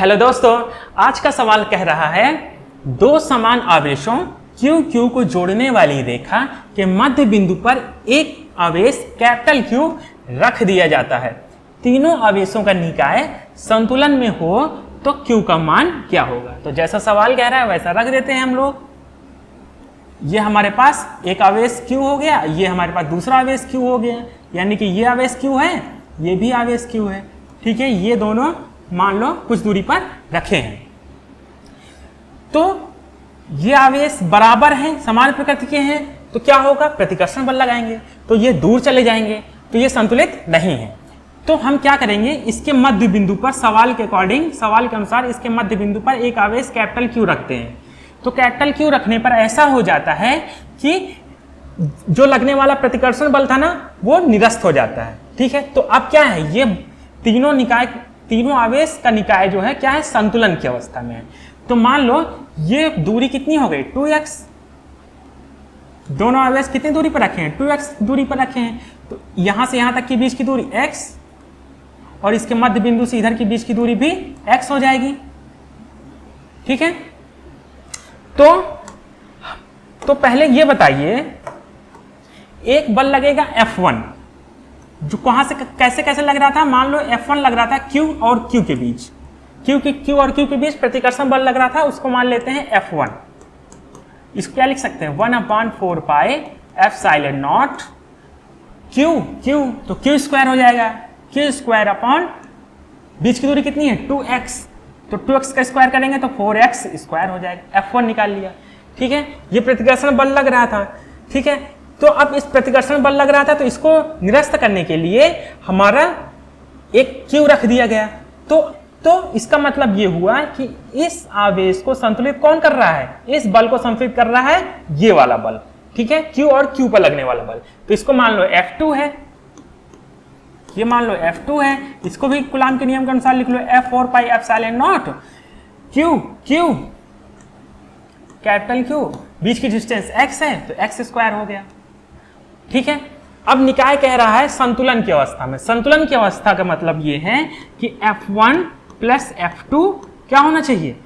Hello दोस्तों, आज का सवाल कह रहा है दो समान आवेशों Q Q को जोड़ने वाली रेखा के मध्य बिंदु पर एक आवेश कैपिटल Q रख दिया जाता है। तीनों आवेशों का निकाय संतुलन में हो तो Q का मान क्या होगा। तो जैसा सवाल कह रहा है वैसा रख देते हैं हम लोग। ये हमारे पास एक आवेश Q हो गया, ये हमारे पास दूसरा आवेश Q हो गया, यानी कि ये आवेश Q है, ये भी आवेश Q है। ठीक है, ये दोनों मान लो कुछ दूरी पर रखे हैं। तो ये आवेश बराबर हैं, समान प्रकृति के हैं, तो क्या होगा, प्रतिकर्षण बल लगाएंगे तो ये दूर चले जाएंगे, तो ये संतुलित नहीं है। तो हम क्या करेंगे, इसके मध्य बिंदु पर सवाल के अकॉर्डिंग, सवाल के अनुसार इसके मध्य बिंदु पर एक आवेश कैपिटल Q रखते हैं। तो कैपिटल Q रखने पर ऐसा हो जाता है कि जो लगने वाला प्रतिकर्षण बल था ना, वो निरस्त हो जाता है। ठीक है, तो अब क्या है, ये तीनों आवेश का निकाय जो है क्या है, संतुलन की अवस्था में है। तो मान लो ये दूरी कितनी हो गई, 2x। दोनों आवेश कितनी दूरी पर रखे हैं, 2x दूरी पर रखे हैं। तो यहां से यहां तक की बीच की दूरी x और इसके मध्य बिंदु से इधर की बीच की दूरी भी x हो जाएगी। ठीक है, तो पहले ये बताइए, एक बल लगेगा F1 जो कहां से कैसे लग रहा था, मान लो F1 लग रहा था Q और Q के बीच, Q और Q के बीच प्रतिकर्षण बल लग रहा था, उसको मान लेते हैं F1। इसको क्या लिख सकते हैं, 1/4 पाई एप्सिलॉन नॉट Q तो Q स्क्वायर हो जाएगा, Q स्क्वायर अपॉन बीच की दूरी कितनी है 2x, तो 2x का स्क्वायर करेंगे तो 4x स्क्वायर हो जाएगा। F1 निकाल लिया। ठीक है, ये प्रतिकर्षण बल लग रहा था। ठीक है, तो अब इस प्रतिकर्षण बल लग रहा था, तो इसको निरस्त करने के लिए हमारा एक Q रख दिया गया। तो इसका मतलब ये हुआ कि इस आवेश को संतुलित कौन कर रहा है, इस बल को संतुलित कर रहा है ये वाला बल। ठीक है, Q और Q पर लगने वाला बल। तो इसको मान लो F2 है, ये मान लो F2 है, इसको भी कूलाम के नियम के अनुसार लिख लो, F4 पाई epsilon naught Q capital Q, बीच की डिस्टेंस x है तो x स्क्वायर हो गया। ठीक है, अब निकाय कह रहा है संतुलन की अवस्था में। संतुलन की अवस्था का मतलब ये है कि F1 प्लस F2 क्या होना चाहिए,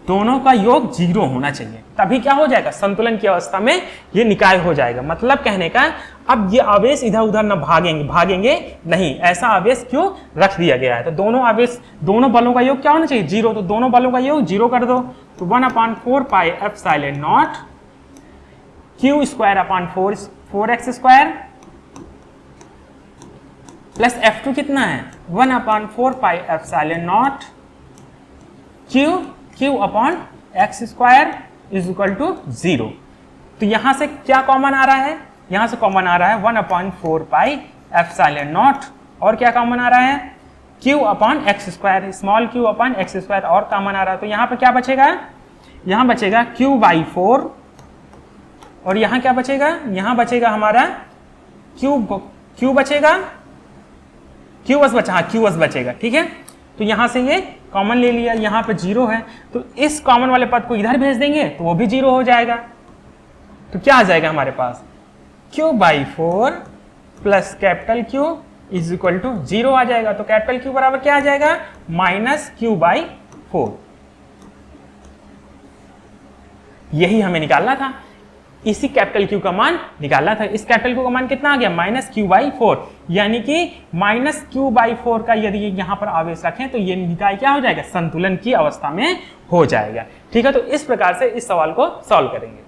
दोनों का योग 0 होना चाहिए, तभी क्या हो जाएगा, संतुलन की अवस्था में ये निकाय हो जाएगा। मतलब कहने का, अब ये आवेश इधर उधर न भागेंगे नहीं, ऐसा आवेश क्यों रख दिया गया है। तो दोनों बलों का योग क्या होना चाहिए, 0। तो दोनों बलों का योग 0 कर दो, तो 1/4 pi epsilon naught Q square upon 4x square plus F2 कितना है, 1/4 pi epsilon naught Q upon x square is equal to 0। तो यहां से क्या कॉमन आ रहा है, यहां से कॉमन आ रहा है 1/4 पाई एप्सिलॉन नॉट, और क्या कॉमन आ रहा है, Q upon x square, small q upon x square और कॉमन आ रहा है। तो यहां पर क्या बचेगा, यहां बचेगा Q/4, और यहां क्या बचेगा, यहां बचेगा हमारा Q बचेगा, Q बस बचेगा। ठीक है, तो यहां से ये कॉमन ले लिया, यहां पे 0 है, तो इस कॉमन वाले पद को इधर भेज देंगे तो वो भी 0 हो जाएगा। तो क्या आ जाएगा हमारे पास, Q/4 plus capital Q is equal to 0 आ जाएगा। तो कैपिटल Q बराबर क्या आ जाएगा, -Q/4। यही हमें निकालना था, इसी कैपिटल Q का मान निकालना था। इस कैपिटल Q का मान कितना आ गया, -Q/4, यानी कि -Q/4 का यदि यहां पर आवेश रखें तो ये निकाय क्या हो जाएगा, संतुलन की अवस्था में हो जाएगा। ठीक है, तो इस प्रकार से इस सवाल को सॉल्व करेंगे।